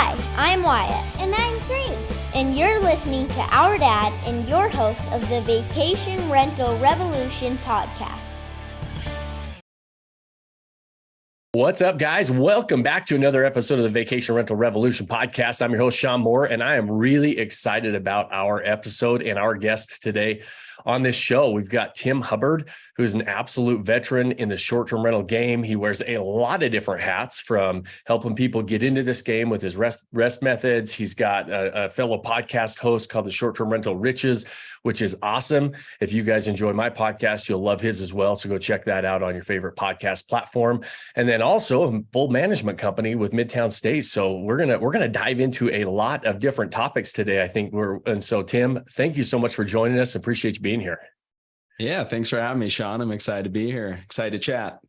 Hi, I'm Wyatt. And I'm Grace. And you're listening to our dad and your host of the Vacation Rental Revolution podcast. What's up, guys? Welcome back to another episode of the Vacation Rental Revolution podcast. I'm your host, Sean Moore, and I am really excited about our episode and our guest today on this show. We've got Tim Hubbard, who's an absolute veteran in the short-term rental game. He wears a lot of different hats, from helping people get into this game with his rest methods. He's got a fellow podcast host called the Short-Term Rental Riches, which is awesome. If you guys enjoy my podcast, you'll love his as well. So go check that out on your favorite podcast platform. And then also a full management company with Midtown States. So we're gonna dive into a lot of different topics today. I think so Tim, thank you so much for joining us. Appreciate you being here. Yeah, thanks for having me, Sean. I'm excited to be here. Excited to chat.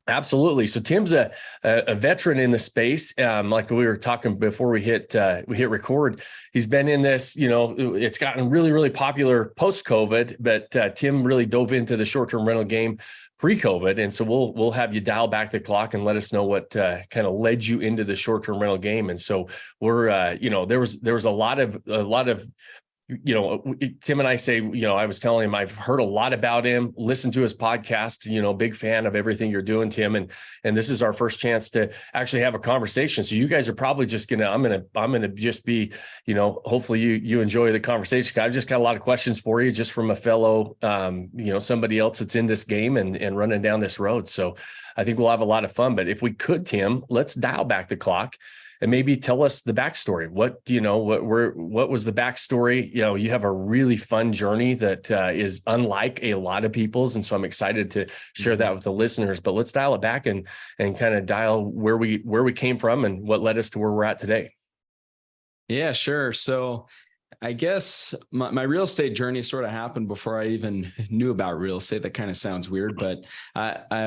Absolutely. So Tim's a veteran in the space. Like we were talking before we hit record, he's been in this, it's gotten really, really popular post-COVID, but Tim really dove into the short-term rental game pre-COVID. And so we'll have you dial back the clock and let us know what kind of led you into the short-term rental game. And so we're, there was a lot of Tim and I say, I was telling him, I've heard a lot about him, listened to his podcast, big fan of everything you're doing, Tim. And this is our first chance to actually have a conversation. So you guys are probably just I'm going to just be, hopefully you enjoy the conversation. I've just got a lot of questions for you, just from a fellow, somebody else that's in this game and running down this road. So I think we'll have a lot of fun. But if we could, Tim, let's dial back the clock and maybe tell us the backstory. What was the backstory? You have a really fun journey that is unlike a lot of people's. And so I'm excited to share that with the listeners, but let's dial it back and kind of dial where we came from and what led us to where we're at today. Yeah, sure. So I guess my real estate journey sort of happened before I even knew about real estate. That kind of sounds weird, but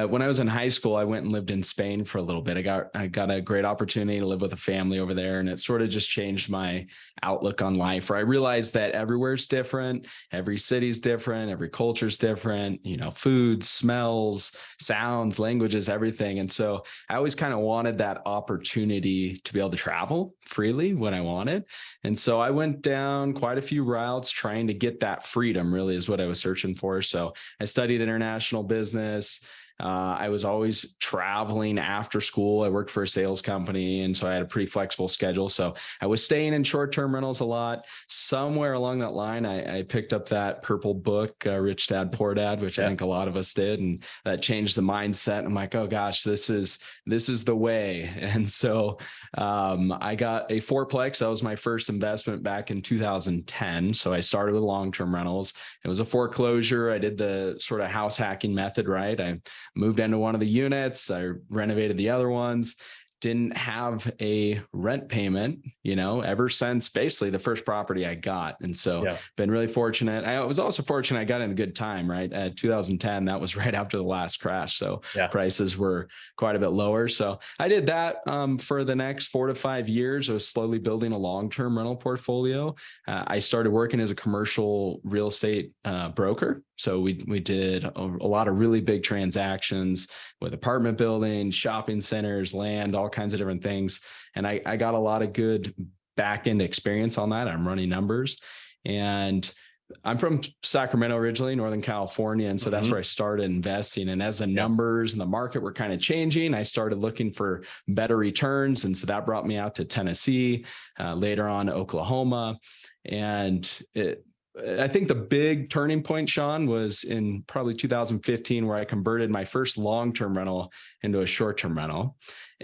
when I was in high school, I went and lived in Spain for a little bit. I got a great opportunity to live with a family over there, and it sort of just changed my outlook on life, where I realized that everywhere's different, every city's different, every culture's different, foods, smells, sounds, languages, everything. And so I always kind of wanted that opportunity to be able to travel freely when I wanted. And so I went down quite a few routes trying to get that freedom, really is what I was searching for. So I studied international business. I was always traveling after school. I worked for a sales company, and so I had a pretty flexible schedule. So I was staying in short-term rentals a lot. Somewhere along that line, I picked up that purple book, Rich Dad, Poor Dad, which I think a lot of us did. And that changed the mindset. I'm like, oh gosh, this is the way. And so I got a fourplex. That was my first investment back in 2010. So I started with long-term rentals. It was a foreclosure. I did the sort of house hacking method, right? I moved into one of the units. I renovated the other ones. Didn't have a rent payment, ever since basically the first property I got. And so been really fortunate. I was also fortunate I got in a good time, right? At 2010, that was right after the last crash. So prices were quite a bit lower. So I did that for the next 4 to 5 years. I was slowly building a long-term rental portfolio. I started working as a commercial real estate broker. So we did a lot of really big transactions with apartment buildings, shopping centers, land, all kinds of different things. And I got a lot of good back-end experience on that. I'm running numbers. And I'm from Sacramento originally, Northern California. And so that's where I started investing. And as the numbers and the market were kind of changing, I started looking for better returns. And so that brought me out to Tennessee, later on Oklahoma. And I think the big turning point, Sean, was in probably 2015, where I converted my first long-term rental into a short-term rental.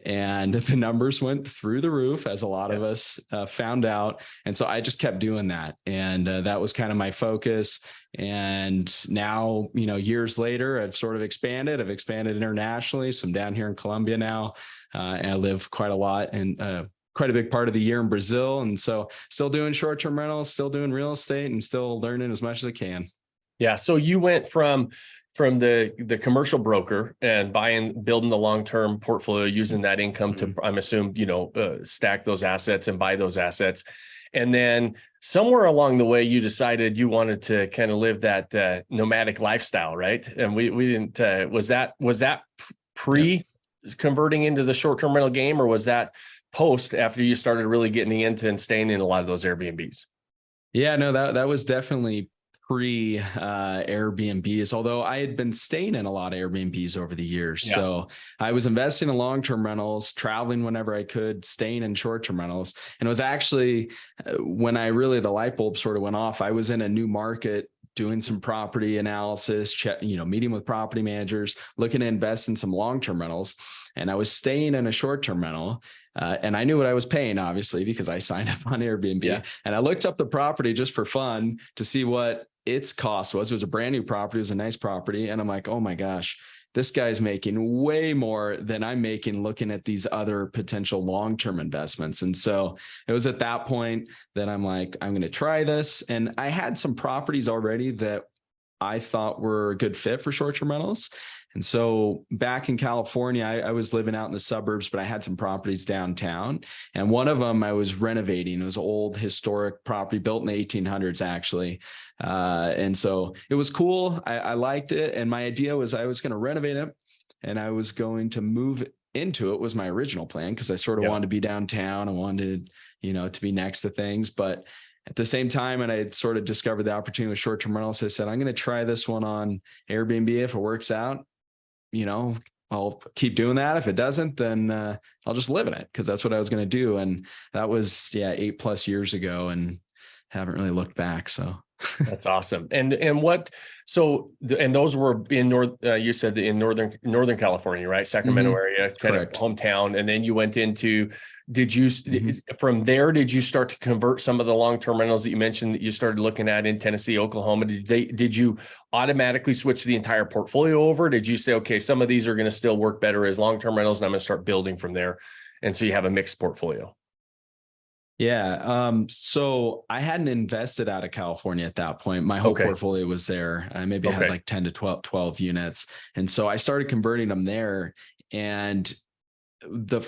And the numbers went through the roof, as a lot of us found out. And so I just kept doing that. And that was kind of my focus. And now, years later, I've sort of expanded. I've expanded internationally. So I'm down here in Colombia now. And I live quite a lot and quite a big part of the year in Brazil. And so still doing short-term rentals, still doing real estate, and still learning as much as I can. Yeah. So you went from the commercial broker and building the long-term portfolio, using that income to, I'm assuming, stack those assets and buy those assets. And then somewhere along the way, you decided you wanted to kind of live that nomadic lifestyle, right? And we didn't, was that pre converting into the short-term rental game, or was that post after you started really getting into and staying in a lot of those Airbnbs? Yeah, no, that was definitely pre Airbnbs, although I had been staying in a lot of Airbnbs over the years. Yeah. So I was investing in long-term rentals, traveling whenever I could, staying in short-term rentals. And it was actually when the light bulb sort of went off. I was in a new market doing some property analysis, meeting with property managers, looking to invest in some long-term rentals. And I was staying in a short-term rental. And I knew what I was paying, obviously, because I signed up on Airbnb. Yeah. And I looked up the property just for fun to see what its cost was. It was a brand new property. It was a nice property. And I'm like, oh my gosh, this guy's making way more than I'm making looking at these other potential long-term investments. And so it was at that point that I'm like, I'm going to try this. And I had some properties already that I thought were a good fit for short-term rentals. And so back in California, I was living out in the suburbs, but I had some properties downtown. And one of them I was renovating. It was an old historic property built in the 1800s, actually. And so it was cool. I liked it. And my idea was I was going to renovate it and I was going to move into it, was my original plan, because I sort of wanted to be downtown. I wanted, to be next to things. But at the same time, and I had sort of discovered the opportunity with short-term rentals, I said, I'm going to try this one on Airbnb. If it works out, I'll keep doing that. If it doesn't, then I'll just live in it, because that's what I was going to do. And that was 8+ years ago, and haven't really looked back. So that's awesome. And those were in you said in Northern California, right? Sacramento area, kind of hometown. And then you went into, from there, did you start to convert some of the long-term rentals that you mentioned that you started looking at in Tennessee, Oklahoma? Did you automatically switch the entire portfolio over? Did you say, okay, some of these are going to still work better as long-term rentals, and I'm going to start building from there? And so you have a mixed portfolio. Yeah. So I hadn't invested out of California at that point. My whole portfolio was there. I maybe had like 10 to 12 units. And so I started converting them there. And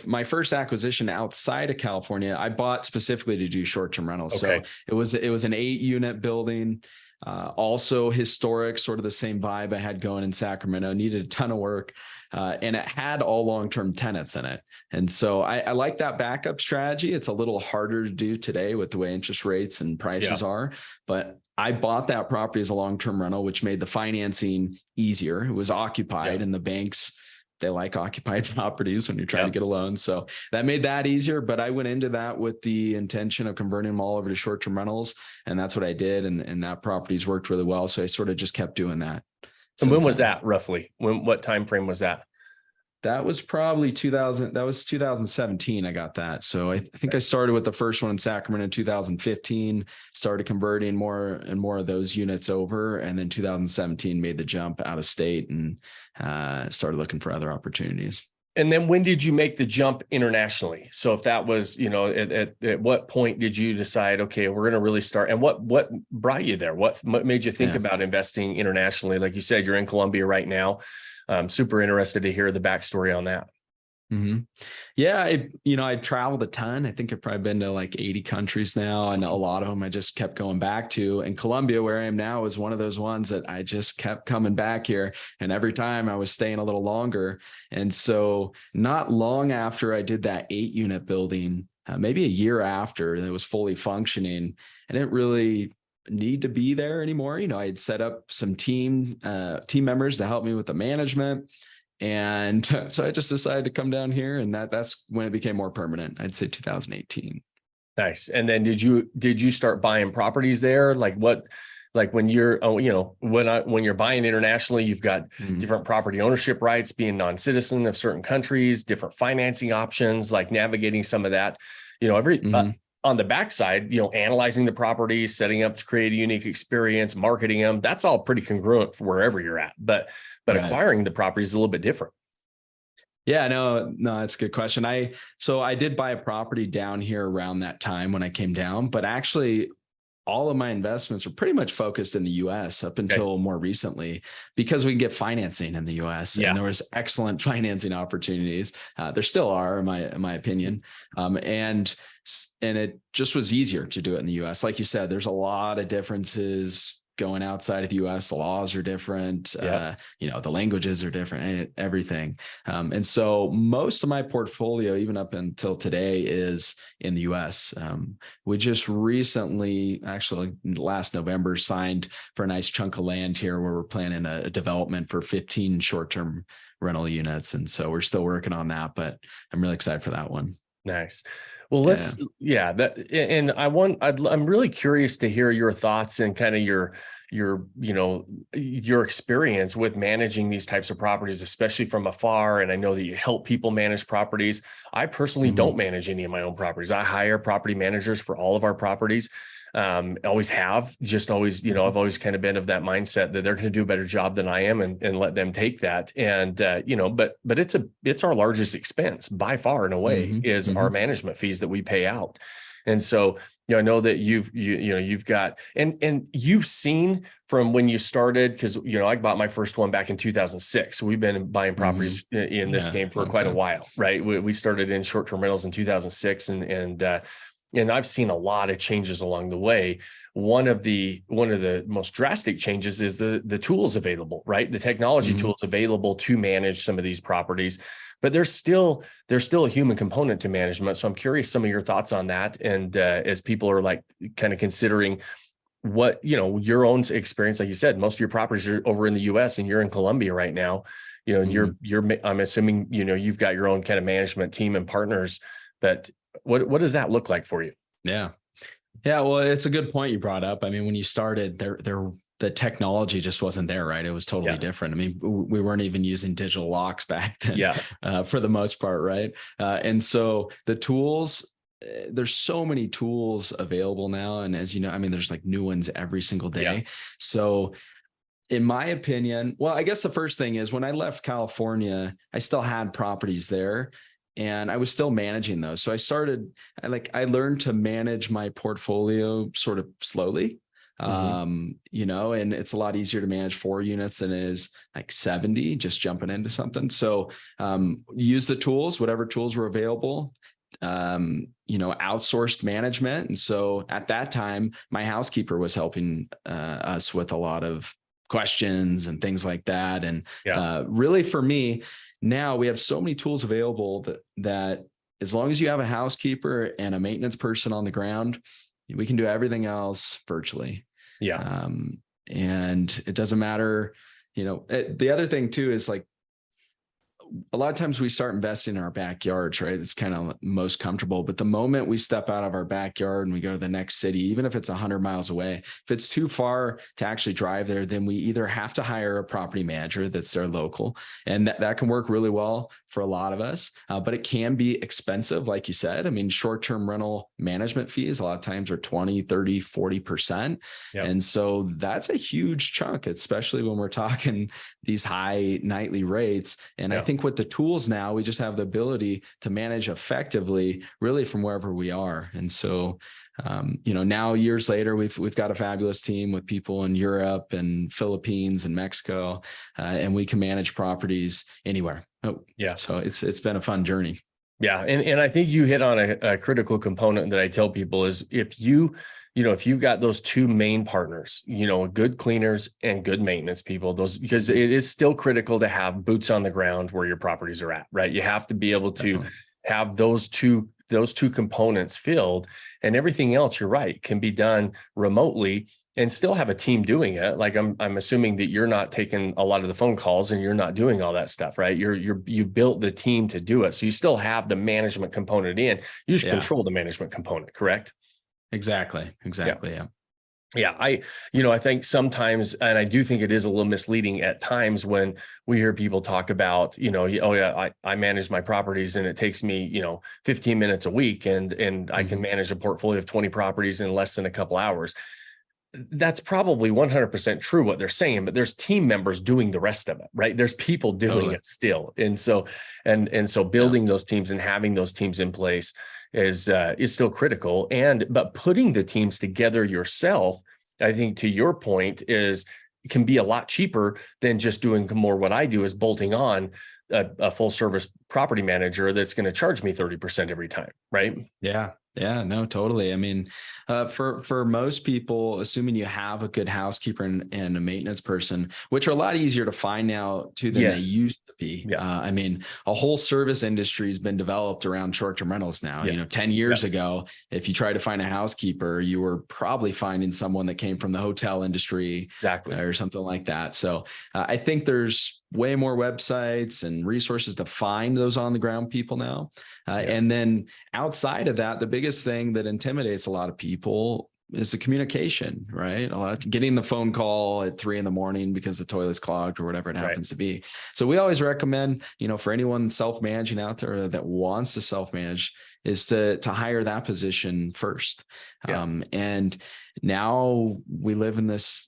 my first acquisition outside of California, I bought specifically to do short-term rentals. So it was an 8-unit building, also historic, sort of the same vibe I had going in Sacramento. Needed a ton of work, and it had all long-term tenants in it. And so I like that backup strategy. It's a little harder to do today with the way interest rates and prices are, but I bought that property as a long-term rental, which made the financing easier. It was occupied, and the banks, they like occupied properties when you're trying to get a loan. So that made that easier. But I went into that with the intention of converting them all over to short-term rentals. And that's what I did. And that property's worked really well. So I sort of just kept doing that. And when was that roughly? What time frame was that? That was probably 2017. I got that. So I think I started with the first one in Sacramento in 2015, started converting more and more of those units over. And then 2017 made the jump out of state and started looking for other opportunities. And then when did you make the jump internationally? So if that was, at what point did you decide, okay, we're going to really start? And what brought you there? What made you think about investing internationally? Like you said, you're in Colombia right now. I'm super interested to hear the backstory on that. Mm-hmm. Yeah, I traveled a ton. I think I've probably been to like 80 countries now, and a lot of them I just kept going back to. And Colombia, where I am now, is one of those ones that I just kept coming back here. And every time I was staying a little longer. And so not long after I did that 8-unit building, maybe a year after it was fully functioning, I didn't really need to be there anymore. I had set up some team members to help me with the management. And so I just decided to come down here, and that's when it became more permanent. I'd say 2018. Nice. And then did you start buying properties there? Like when you're, when you're buying internationally, you've got different property ownership rights, being non-citizen of certain countries, different financing options, like navigating some of that, on the backside, analyzing the properties, setting up to create a unique experience, marketing them, that's all pretty congruent for wherever you're at. But acquiring the property is a little bit different. Yeah, no, that's a good question. So I did buy a property down here around that time when I came down, but actually all of my investments are pretty much focused in the US up until more recently, because we can get financing in the US and there was excellent financing opportunities. There still are, in my opinion. And it just was easier to do it in the US. Like you said, there's a lot of differences going outside of the US, the laws are different. Yeah. The languages are different and everything. And so most of my portfolio, even up until today, is in the US. We just recently, actually last November, signed for a nice chunk of land here where we're planning a development for 15 short-term rental units. And so we're still working on that, but I'm really excited for that one. Nice. Well, I'm really curious to hear your thoughts and kind of your experience with managing these types of properties, especially from afar. And I know that you help people manage properties. I personally don't manage any of my own properties. I hire property managers for all of our properties. Always have, just always, I've always kind of been of that mindset that they're going to do a better job than I am, and let them take that. And, but it's our largest expense by far in a way is our management fees that we pay out. And so, I know that you've got, and you've seen from when you started, because, I bought my first one back in 2006. So we've been buying properties in this game for quite a while, right? We started in short-term rentals in 2006, and I've seen a lot of changes along the way. One of the most drastic changes is the tools available, right? The technology tools available to manage some of these properties, but there's still a human component to management. So I'm curious some of your thoughts on that. And as people are like kind of considering what, your own experience, like you said, most of your properties are over in the US and you're in Colombia right now, and I'm assuming, you've got your own kind of management team and partners, but what does that look like for you? Yeah. Well, it's a good point you brought up. I mean, when you started the technology just wasn't there, right? It was totally different. I mean, we weren't even using digital locks back then, for the most part. Right. And so the tools, there's so many tools available now. And as you know, I mean, there's like new ones every single day. Yeah. So in my opinion, well, I guess the first thing is when I left California, I still had properties there. And I was still managing those. So I learned to manage my portfolio sort of slowly, and it's a lot easier to manage 4 units than it is like 70, just jumping into something. So use the tools, whatever tools were available, outsourced management. And so at that time, my housekeeper was helping us with a lot of questions and things like that. And really for me, now we have so many tools available that as long as you have a housekeeper and a maintenance person on the ground, we can do everything else virtually. Yeah. And it doesn't matter, the other thing too is like, a lot of times we start investing in our backyards, right? It's kind of most comfortable. But the moment we step out of our backyard and we go to the next city, even if it's 100 miles away, if it's too far to actually drive there, then we either have to hire a property manager that's there local. And that can work really well for a lot of us, but it can be expensive. Like you said, I mean, short-term rental management fees a lot of times are 20, 30, 40%. Yep. And so that's a huge chunk, especially when we're talking these high nightly rates. And I think with the tools now, we just have the ability to manage effectively, really from wherever we are. And so, now years later, we've got a fabulous team with people in Europe and Philippines and Mexico, and we can manage properties anywhere. So it's been a fun journey. Yeah. And I think you hit on a critical component that I tell people is if you've got those two main partners, good cleaners and good maintenance people, because it is still critical to have boots on the ground where your properties are at, right? You have to be able to have those two components filled, and everything else, you're right, can be done remotely and still have a team doing it. Like I'm assuming that you're not taking a lot of the phone calls and you're not doing all that stuff, right? You built the team to do it. So you still have the management component in, you just control the management component, correct? Exactly. Yeah. I think sometimes, and I do think it is a little misleading at times when we hear people talk about, I manage my properties and it takes me, 15 minutes a week and I can manage a portfolio of 20 properties in less than a couple hours. That's probably 100% true what they're saying, but there's team members doing the rest of it, right? There's people doing it still. And so, and so building those teams and having those teams in place is still critical. But putting the teams together yourself, I think to your point can be a lot cheaper than just doing more. What I do is bolting on a full service property manager that's going to charge me 30% every time. Right. Yeah. Yeah, no, totally. I mean, for most people, assuming you have a good housekeeper and a maintenance person, which are a lot easier to find now too than they Yes. used to be. Yeah. I mean, a whole service industry has been developed around short-term rentals now. Yeah. 10 Yeah. years ago, if you tried to find a housekeeper, you were probably finding someone that came from the hotel industry Exactly. or something like that. So I think there's way more websites and resources to find those on the ground people now. And then outside of that, the biggest thing that intimidates a lot of people is the communication, right? A lot of getting the phone call at 3 a.m. because the toilet's clogged or whatever it happens to be. So we always recommend, for anyone self-managing out there that wants to self-manage, is to hire that position first. And now we live in this,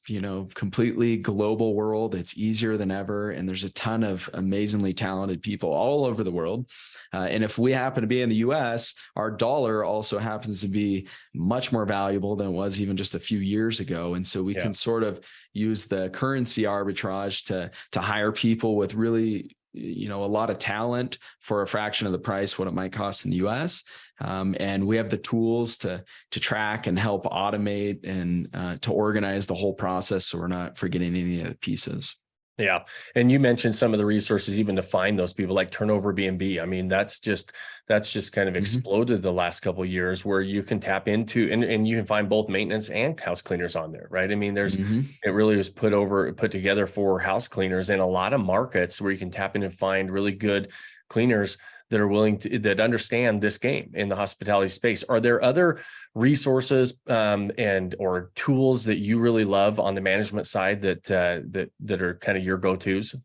completely global world. It's easier than ever. And there's a ton of amazingly talented people all over the world. And if we happen to be in the US, our dollar also happens to be much more valuable than it was even just a few years ago. And so we can sort of use the currency arbitrage to hire people with really, a lot of talent for a fraction of the price what it might cost in the US. And we have the tools to track and help automate and to organize the whole process so we're not forgetting any of the pieces. Yeah. And you mentioned some of the resources even to find those people, like Turnover B&B. I mean, that's just kind of exploded the last couple of years, where you can tap into and you can find both maintenance and house cleaners on there, right? I mean, it really was put together for house cleaners in a lot of markets where you can tap in and find really good cleaners that are willing to, that understand this game in the hospitality space. Are there other resources or tools that you really love on the management side that are kind of your go-tos?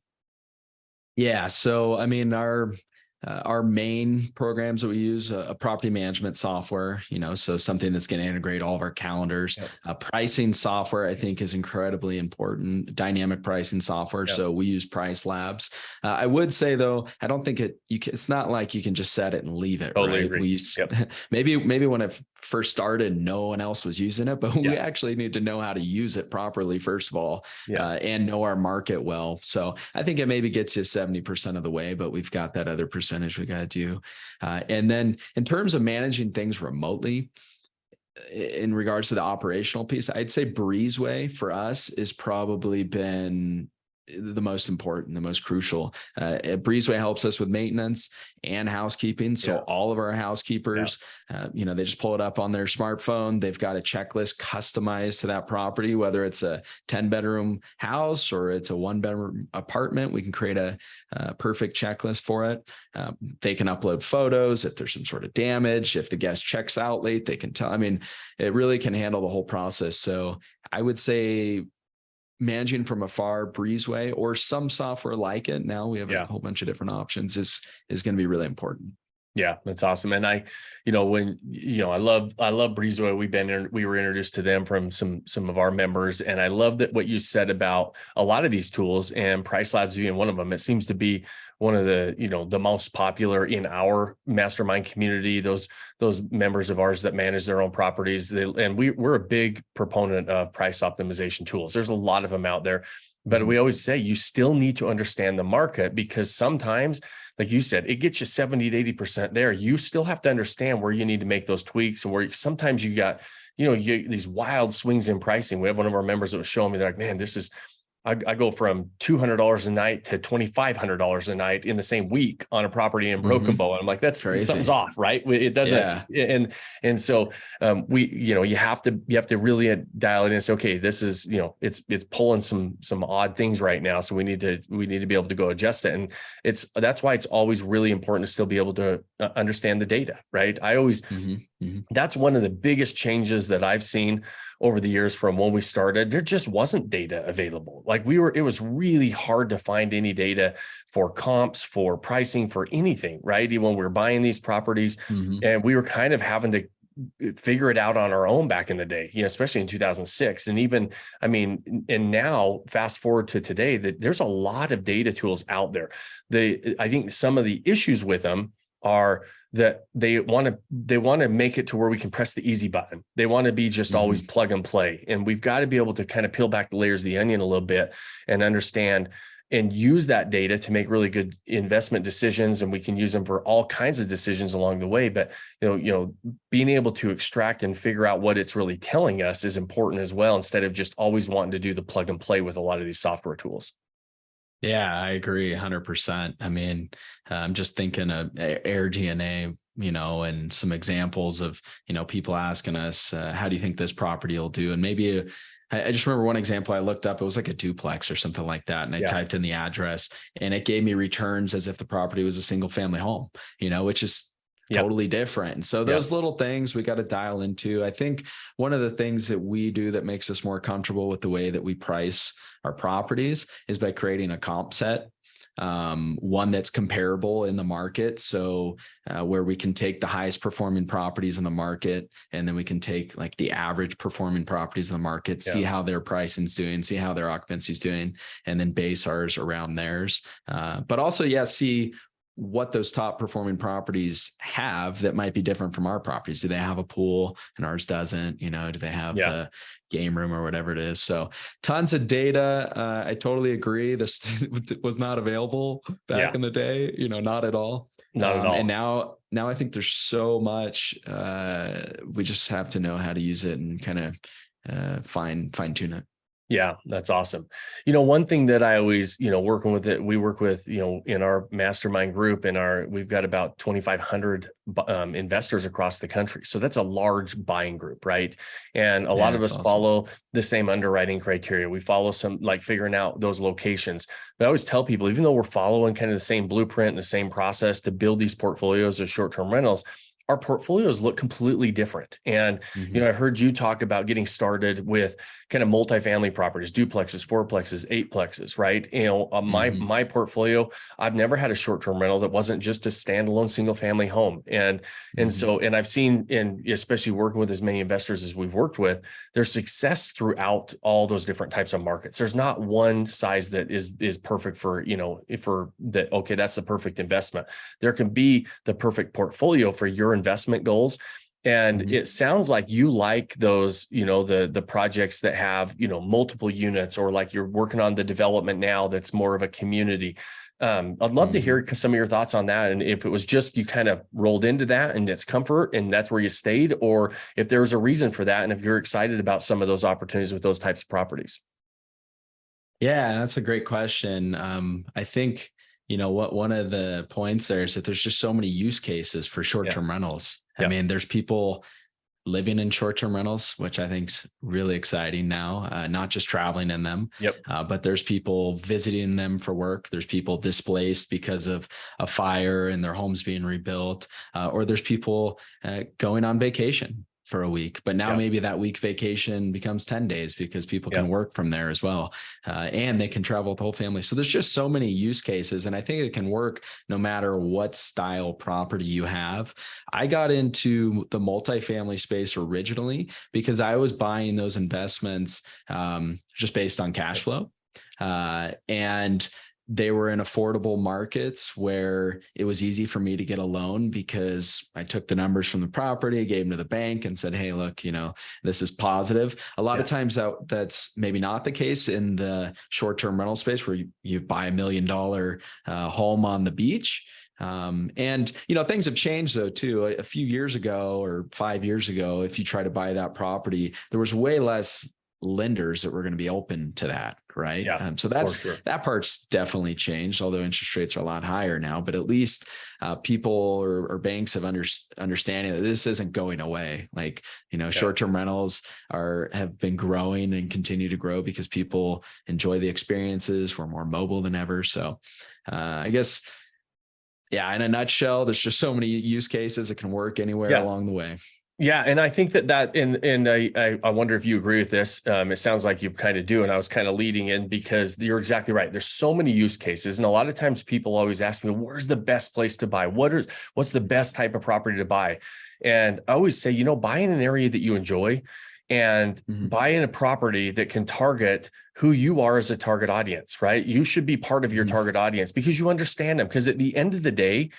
Yeah. So, I mean, our main programs that we use, a property management software, so something that's going to integrate all of our calendars. Pricing software, I think, is incredibly important. Dynamic pricing software. So we use Price Labs. I would say though, I don't think it's not like you can just set it and leave it. Totally right? agree. We use, maybe when it first started, no one else was using it, but we actually need to know how to use it properly, first of all, and know our market well. So I think it maybe gets you 70% of the way, but we've got that other percentage we got to do. And then in terms of managing things remotely, in regards to the operational piece, I'd say Breezeway for us has probably been the most important, the most crucial. Breezeway helps us with maintenance and housekeeping. So all of our housekeepers, they just pull it up on their smartphone. They've got a checklist customized to that property, whether it's a 10-bedroom house or it's a 1-bedroom apartment. We can create a perfect checklist for it. They can upload photos if there's some sort of damage. If the guest checks out late, they can tell. I mean, it really can handle the whole process. So I would say managing from afar, Breezeway, or some software like it. Now we have a whole bunch of different options is going to be really important. Yeah, that's awesome. And I love Breezeway. We were introduced to them from some of our members. And I love that what you said about a lot of these tools, and Price Labs being one of them. It seems to be one of the, the most popular in our mastermind community, those members of ours that manage their own properties. We're a big proponent of price optimization tools. There's a lot of them out there, but we always say you still need to understand the market, because sometimes, like you said, it gets you 70 to 80% there. You still have to understand where you need to make those tweaks, and where sometimes you got, these wild swings in pricing. We have one of our members that was showing me, they're like, man, I go from $200 a night to $2,500 a night in the same week on a property in Broken Bow. And I'm like, that's crazy. Something's off, right? It doesn't. And so you have to really dial it in and say, okay, this is, it's pulling some odd things right now. So we need to be able to go adjust it. And that's why it's always really important to still be able to understand the data, right? I always, that's one of the biggest changes that I've seen over the years from when we started. There just wasn't data available. Like it was really hard to find any data for comps, for pricing, for anything, right? Even when we were buying these properties, and we were kind of having to figure it out on our own back in the day, especially in 2006. And now fast forward to today, that there's a lot of data tools out there. I think some of the issues with them are that they want to make it to where we can press the easy button. They want to be just always plug and play. And we've got to be able to kind of peel back the layers of the onion a little bit and understand, and use that data to make really good investment decisions. And we can use them for all kinds of decisions along the way. But, being able to extract and figure out what it's really telling us is important as well, instead of just always wanting to do the plug and play with a lot of these software tools. Yeah, I agree 100%. I mean, I'm just thinking of AirDNA, and some examples of, people asking us, how do you think this property will do? And maybe I just remember one example I looked up, it was like a duplex or something like that. And I typed in the address and it gave me returns as if the property was a single family home, which is totally different. And so those little things we got to dial into. I think one of the things that we do that makes us more comfortable with the way that we price our properties is by creating a comp set, one that's comparable in the market. So where we can take the highest performing properties in the market, and then we can take like the average performing properties in the market, see how their pricing's doing, see how their occupancy's doing, and then base ours around theirs. But also, see what those top performing properties have that might be different from our properties. Do they have a pool and ours doesn't? Do they have a game room or whatever it is? So tons of data. I totally agree. This was not available back in the day, not at all. Not at all. And now I think there's so much, we just have to know how to use it and kind of fine tune it. Yeah, that's awesome. One thing that I always, working with it, we work with, in our mastermind group, we've got about 2,500 investors across the country. So that's a large buying group, right? And a lot of us follow the same underwriting criteria. We follow some, like, figuring out those locations. But I always tell people, even though we're following kind of the same blueprint and the same process to build these portfolios of short-term rentals, our portfolios look completely different. And, I heard you talk about getting started with kind of multifamily properties, duplexes, fourplexes, eightplexes, right? My portfolio, I've never had a short-term rental that wasn't just a standalone single family home. And I've seen, and especially working with as many investors as we've worked with, there's success throughout all those different types of markets. There's not one size that is perfect for, okay, that's the perfect investment. There can be the perfect portfolio for your investment goals. And it sounds like you like those, the projects that have, multiple units, or like you're working on the development now that's more of a community. I'd love to hear some of your thoughts on that. And if it was just you kind of rolled into that and it's comfort and that's where you stayed, or if there was a reason for that, and if you're excited about some of those opportunities with those types of properties. Yeah, that's a great question. I think, one of the points there is that there's just so many use cases for short-term rentals. I mean, there's people living in short-term rentals, which I think is really exciting now, not just traveling in them, but there's people visiting them for work. There's people displaced because of a fire and their homes being rebuilt, or there's people going on vacation for a week, but now maybe that week vacation becomes 10 days because people can work from there as well. And they can travel with the whole family. So there's just so many use cases. And I think it can work no matter what style property you have. I got into the multifamily space originally because I was buying those investments just based on cash flow. And they were in affordable markets where it was easy for me to get a loan because I took the numbers from the property, gave them to the bank and said, hey, look, this is positive. A lot of times that's maybe not the case in the short-term rental space where you buy $1 million home on the beach. And, things have changed though, too. A few years ago or 5 years ago, if you try to buy that property, there was way less lenders that were going to be open to that. Right. So that part's definitely changed, although interest rates are a lot higher now, but at least people or banks have understanding that this isn't going away. Like, short-term rentals have been growing and continue to grow because people enjoy the experiences. We're more mobile than ever. So I guess, in a nutshell, there's just so many use cases that can work anywhere along the way. Yeah. And I think that, and I wonder if you agree with this. It sounds like you kind of do. And I was kind of leading in because you're exactly right. There's so many use cases. And a lot of times people always ask me, where's the best place to buy? What's the best type of property to buy? And I always say, buy in an area that you enjoy and buy in a property that can target who you are as a target audience, right? You should be part of your target audience because you understand them. Because at the end of the day,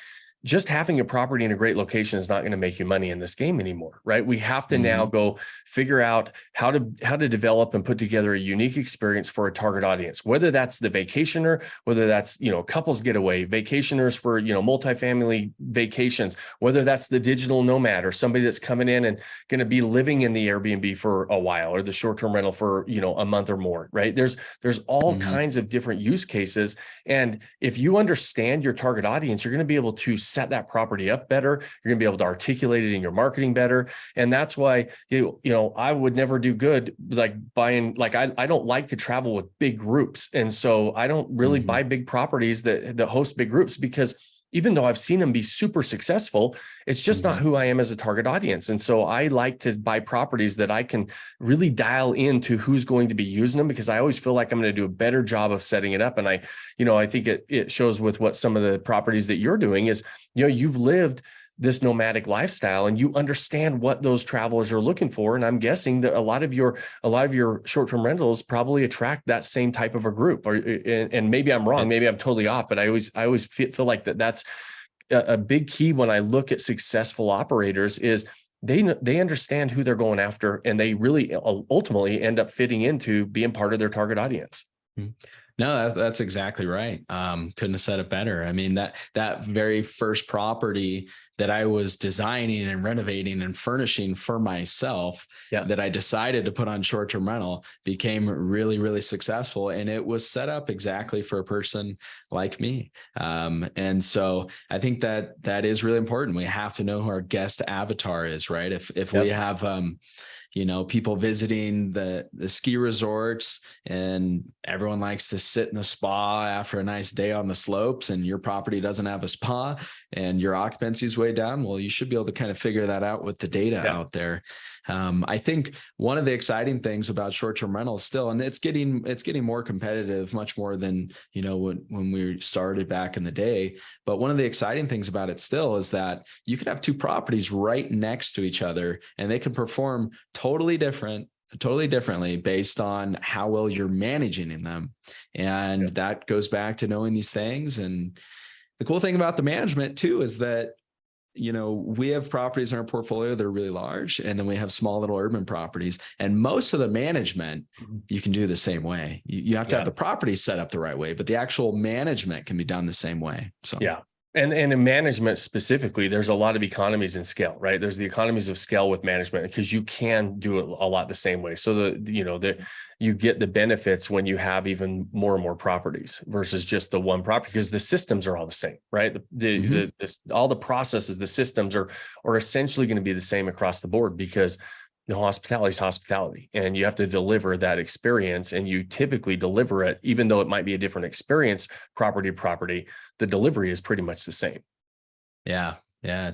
just having a property in a great location is not going to make you money in this game anymore, right? We have to now go figure out how to develop and put together a unique experience for a target audience, whether that's the vacationer, whether that's, couples getaway, vacationers for, multifamily vacations, whether that's the digital nomad or somebody that's coming in and going to be living in the Airbnb for a while, or the short-term rental for, a month or more, right? There's all kinds of different use cases. And if you understand your target audience, you're going to be able to set that property up better. You're going to be able to articulate it in your marketing better. And that's why, I would never do good like buying, like I don't like to travel with big groups. And so I don't really buy big properties that host big groups, because even though I've seen them be super successful, it's just not who I am as a target audience. And so I like to buy properties that I can really dial into who's going to be using them, because I always feel like I'm going to do a better job of setting it up. And I think it shows with what some of the properties that you're doing is, you've lived this nomadic lifestyle and you understand what those travelers are looking for. And I'm guessing that a lot of your short-term rentals probably attract that same type of a group. And maybe I'm wrong, maybe I'm totally off, but I always feel like that's a big key when I look at successful operators is they understand who they're going after, and they really ultimately end up fitting into being part of their target audience. No, that's exactly right. Couldn't have said it better. I mean, that very first property that I was designing and renovating and furnishing for myself, that I decided to put on short-term rental, became really, really successful. And it was set up exactly for a person like me. And so I think that is really important. We have to know who our guest avatar is, right? If we have, people visiting the ski resorts and everyone likes to sit in the spa after a nice day on the slopes, and your property doesn't have a spa and your occupancy is way down, well, you should be able to kind of figure that out with the data out there. I think one of the exciting things about short-term rentals still, and it's getting more competitive, much more than, when we started back in the day. But one of the exciting things about it still is that you could have two properties right next to each other and they can perform totally differently based on how well you're managing in them. And that goes back to knowing these things. And the cool thing about the management too is that, we have properties in our portfolio that are really large, and then we have small little urban properties, and most of the management you can do the same way. You have to have the property set up the right way, but the actual management can be done the same way. So And in management specifically, there's a lot of economies in scale, right? There's the economies of scale with management, because you can do it a lot the same way. So you get the benefits when you have even more and more properties versus just the one property, because the systems are all the same, right? All the processes, the systems are essentially going to be the same across the board, because hospitality is hospitality, and you have to deliver that experience, and you typically deliver it, even though it might be a different experience, property to property, the delivery is pretty much the same. Yeah,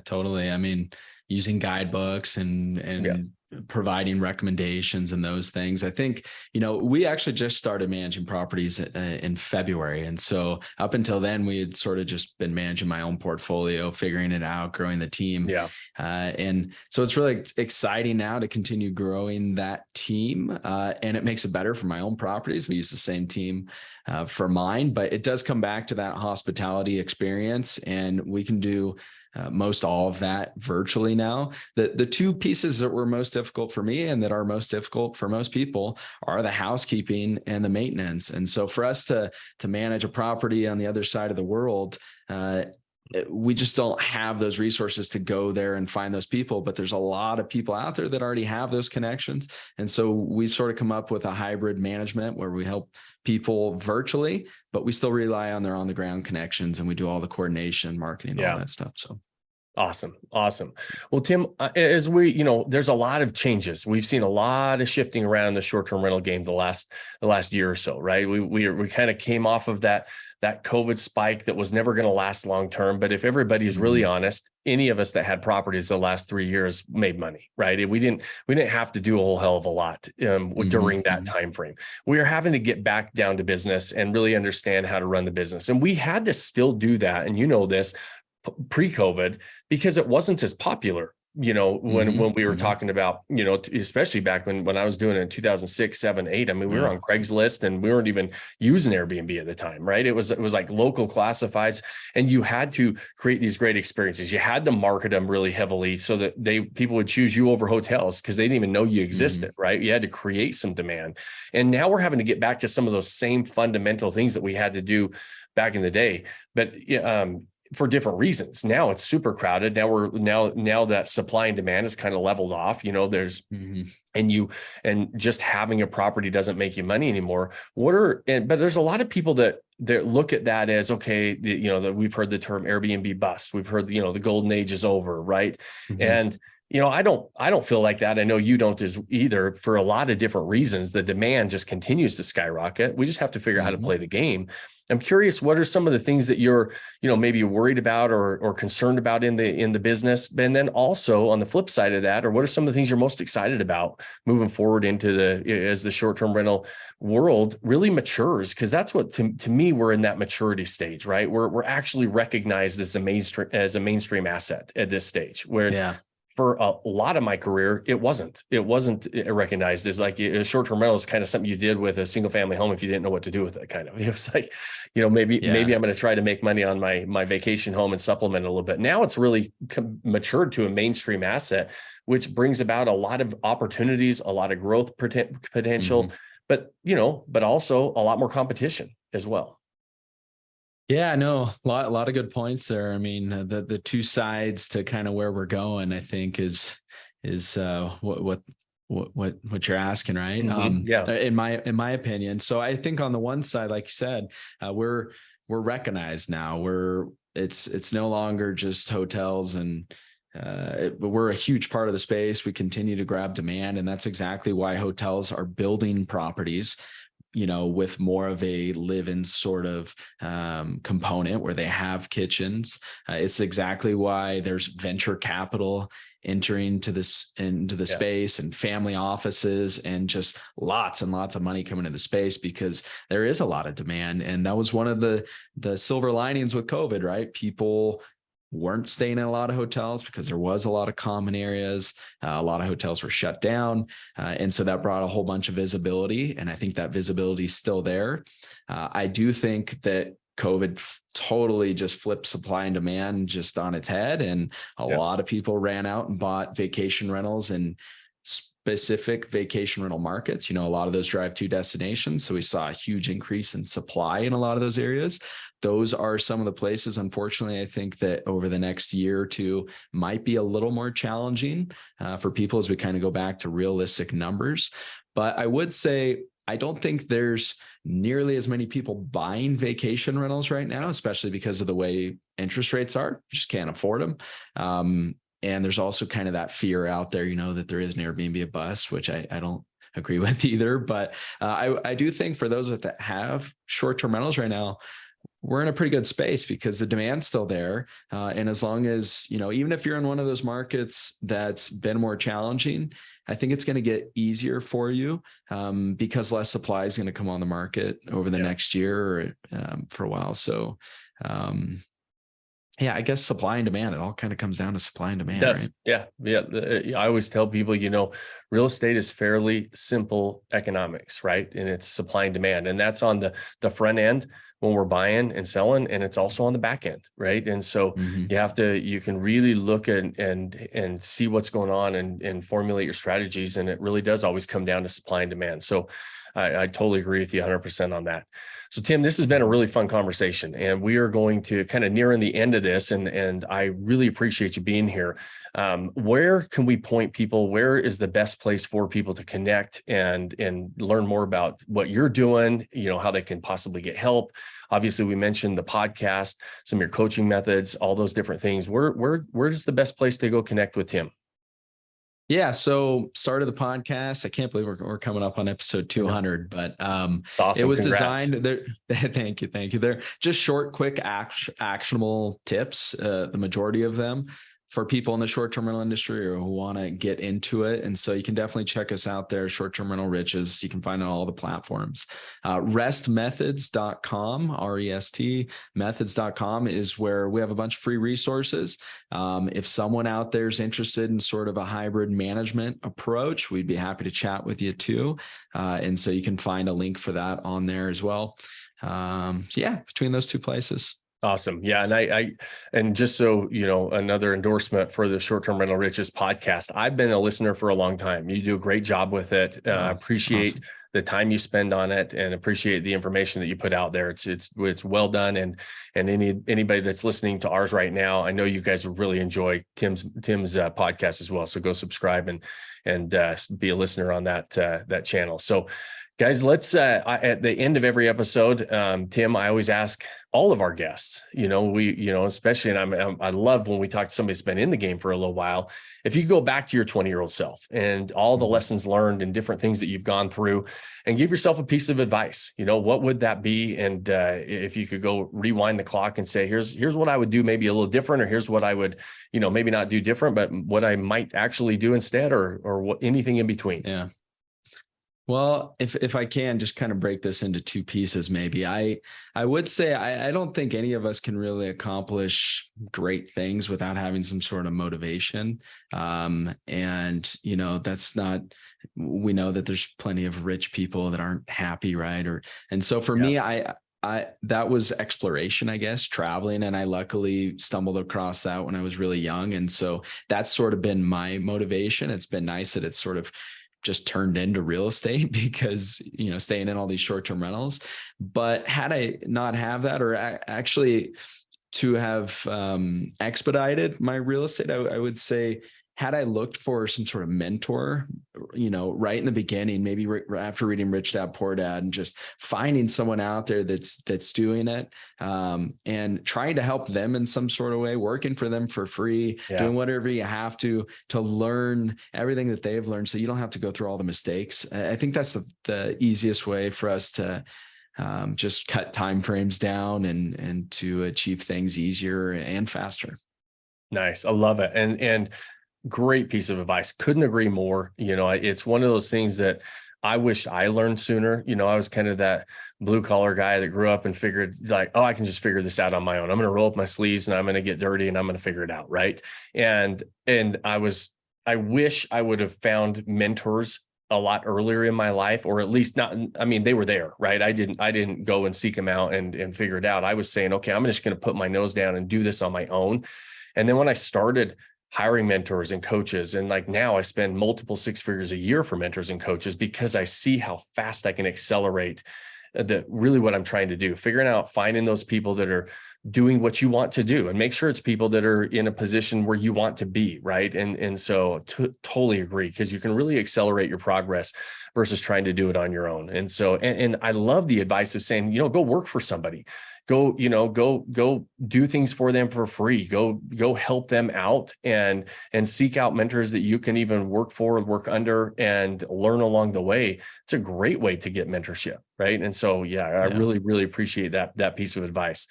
totally. I mean, using guidebooks and providing recommendations and those things. I think, we actually just started managing properties in February. And so up until then, we had sort of just been managing my own portfolio, figuring it out, growing the team. And so it's really exciting now to continue growing that team. And it makes it better for my own properties. We use the same team for mine, but it does come back to that hospitality experience, and we can do most all of that virtually now. The two pieces that were most difficult for me and that are most difficult for most people are the housekeeping and the maintenance. And so for us to manage a property on the other side of the world, we just don't have those resources to go there and find those people, but there's a lot of people out there that already have those connections. And so we've sort of come up with a hybrid management where we help people virtually, but we still rely on their on the ground connections, and we do all the coordination, marketing, all that stuff. So Awesome. Well, Tim, as there's a lot of changes. We've seen a lot of shifting around the short-term rental game the last year or so, right? We kind of came off of that COVID spike that was never going to last long-term. But if everybody is really honest, any of us that had properties the last 3 years made money, right? We didn't have to do a whole hell of a lot during that time frame. We are having to get back down to business and really understand how to run the business. And we had to still do that. And this pre-COVID, because it wasn't as popular when we were Mm-hmm. talking about, especially back when I was doing it in 2006, 7, 8, I mean, we were on Craigslist and we weren't even using Airbnb at the time, right? It was like local classifieds, and you had to create these great experiences. You had to market them really heavily so that people would choose you over hotels because they didn't even know you existed, right? You had to create some demand. And now we're having to get back to some of those same fundamental things that we had to do back in the day. But for different reasons. Now it's super crowded. Now that supply and demand is kind of leveled off. There's and just having a property doesn't make you money anymore. But there's a lot of people that look at that as, okay, that we've heard the term Airbnb bust. We've heard, the golden age is over, right? And I don't feel like that. I know you don't either, for a lot of different reasons. The demand just continues to skyrocket. We just have to figure out how to play the game. I'm curious, what are some of the things that you're, maybe worried about or concerned about in the business? And then also on the flip side of that, or what are some of the things you're most excited about moving forward as the short-term rental world really matures? Because that's what, to me, we're in that maturity stage, right? We're actually recognized as a mainstream asset at this stage, where for a lot of my career, it wasn't recognized as like a short-term rental is kind of something you did with a single family home if you didn't know what to do with it. Kind of, it was like, maybe I'm going to try to make money on my vacation home and supplement a little bit. Now it's really matured to a mainstream asset, which brings about a lot of opportunities, a lot of growth potential, but also a lot more competition as well. Yeah, no, a lot of good points there. I mean, the two sides to kind of where we're going, I think is what you're asking, right? In my opinion. So I think on the one side, like you said, we're recognized now. It's no longer just hotels, and but we're a huge part of the space. We continue to grab demand, and that's exactly why hotels are building properties with more of a live-in sort of component where they have kitchens. It's exactly why there's venture capital entering into the space, and family offices, and just lots and lots of money coming into the space because there is a lot of demand. And that was one of the silver linings with COVID, right? People weren't staying in a lot of hotels because there was a lot of common areas. A lot of hotels were shut down. And so that brought a whole bunch of visibility. And I think that visibility is still there. I do think that COVID totally just flipped supply and demand just on its head. And a lot of people ran out and bought vacation rentals in specific vacation rental markets. A lot of those drive to destinations. So we saw a huge increase in supply in a lot of those areas. Those are some of the places, unfortunately, I think that over the next year or two might be a little more challenging for people as we kind of go back to realistic numbers. But I would say, I don't think there's nearly as many people buying vacation rentals right now, especially because of the way interest rates are. You just can't afford them. And there's also kind of that fear out there, that there is an Airbnb bust, which I don't agree with either. But I do think for those that have short-term rentals right now, we're in a pretty good space because the demand's still there. And as long as, even if you're in one of those markets that's been more challenging, I think it's going to get easier for you because less supply is going to come on the market over the next year or for a while. So, I guess supply and demand, it all kind of comes down to supply and demand, right? Yeah. I always tell people, real estate is fairly simple economics, right? And it's supply and demand. And that's on the front end when we're buying and selling, and it's also on the back end, right? And so you can really look and see what's going on and formulate your strategies. And it really does always come down to supply and demand. So I totally agree with you 100% on that. So Tim, this has been a really fun conversation, and we are going to kind of nearing the end of this. And I really appreciate you being here. Where can we point people? Where is the best place for people to connect and learn more about what you're doing? How they can possibly get help. Obviously, we mentioned the podcast, some of your coaching methods, all those different things. Where's the best place to go connect with Tim? Yeah. So started the podcast. I can't believe we're coming up on episode 200, but Awesome. it was Congrats. designed there. Thank you. They're just short, quick, actionable tips. The majority of them for people in the short-term rental industry or who want to get into it. And so you can definitely check us out there, Short-Term Rental Riches. You can find it on all the platforms. Restmethods.com, R-E-S-T, methods.com is where we have a bunch of free resources. If someone out there is interested in sort of a hybrid management approach, we'd be happy to chat with you too. And so you can find a link for that on there as well. Between those two places. Awesome. Yeah. And and just so, another endorsement for the Short-Term Rental Riches podcast. I've been a listener for a long time. You do a great job with it. Appreciate awesome. The time you spend on it and appreciate the information that you put out there. It's well done. And anybody that's listening to ours right now, I know you guys will really enjoy Tim's podcast as well. So go subscribe and be a listener on that channel. So guys, let's at the end of every episode, Tim, I always ask all of our guests, especially, and I love when we talk to somebody that's been in the game for a little while. If you go back to your 20-year-old self and all the lessons learned and different things that you've gone through, and give yourself a piece of advice, what would that be? And if you could go rewind the clock and say, here's what I would do, maybe a little different, or here's what I would, maybe not do different, but what I might actually do instead, or what, anything in between. Yeah. Well, if I can just kind of break this into two pieces, maybe I would say I don't think any of us can really accomplish great things without having some sort of motivation. That's not, we know that there's plenty of rich people that aren't happy, right? And so for me, I that was exploration, I guess, traveling. And I luckily stumbled across that when I was really young. And so that's sort of been my motivation. It's been nice that it's sort of just turned into real estate because, staying in all these short-term rentals. But had I not have that, or actually to have expedited my real estate, I would say, had I looked for some sort of mentor, right in the beginning, maybe after reading Rich Dad, Poor Dad, and just finding someone out there that's doing it, and trying to help them in some sort of way, working for them for free, doing whatever you have to learn everything that they've learned, so you don't have to go through all the mistakes. I think that's the easiest way for us to just cut timeframes down and to achieve things easier and faster. Nice. I love it. And great piece of advice. Couldn't agree more. It's one of those things that I wish I learned sooner. I was kind of that blue collar guy that grew up and figured like, oh, I can just figure this out on my own. I'm going to roll up my sleeves and I'm going to get dirty and I'm going to figure it out. Right. And I wish I would have found mentors a lot earlier in my life, or at least not, they were there, right? I didn't go and seek them out and figure it out. I was saying, okay, I'm just going to put my nose down and do this on my own. And then when I started hiring mentors and coaches, and like now I spend multiple six figures a year for mentors and coaches because I see how fast I can accelerate really what I'm trying to do, finding those people that are doing what you want to do, and make sure it's people that are in a position where you want to be, right? And so totally agree, because you can really accelerate your progress versus trying to do it on your own. And so, and I love the advice of saying, go work for somebody. Go do things for them for free. Go help them out and seek out mentors that you can even work for, work under, and learn along the way. It's a great way to get mentorship, right? And so, I really, really appreciate that piece of advice.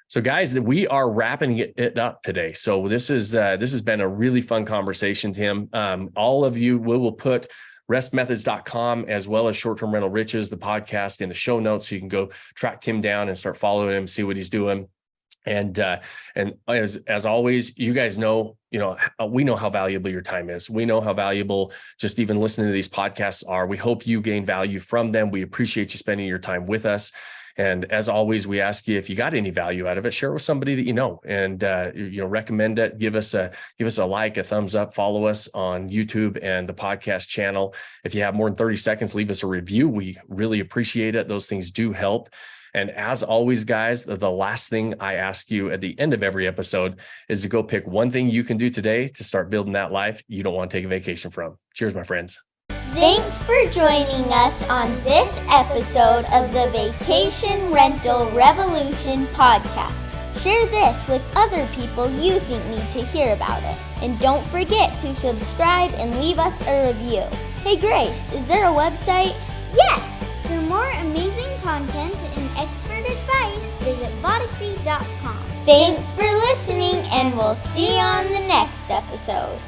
So guys, we are wrapping it up today. So this has been a really fun conversation, Tim. All of you, we will put restmethods.com as well as Short-Term Rental Riches, the podcast, in the show notes, so you can go track Tim down and start following him, see what he's doing. And as always, you guys know, we know how valuable your time is. We know how valuable just even listening to these podcasts are. We hope you gain value from them. We appreciate you spending your time with us. And as always, we ask you, if you got any value out of it, share it with somebody that you know, and recommend it. Give us a like, a thumbs up, follow us on YouTube and the podcast channel. If you have more than 30 seconds, leave us a review. We really appreciate it. Those things do help. And as always, guys, the last thing I ask you at the end of every episode is to go pick one thing you can do today to start building that life you don't want to take a vacation from. Cheers, my friends. Thanks for joining us on this episode of the Vacation Rental Revolution podcast. Share this with other people you think need to hear about it. And don't forget to subscribe and leave us a review. Hey Grace, is there a website? Yes! For more amazing content and expert advice, visit Vodacy.com. Thanks for listening, and we'll see you on the next episode.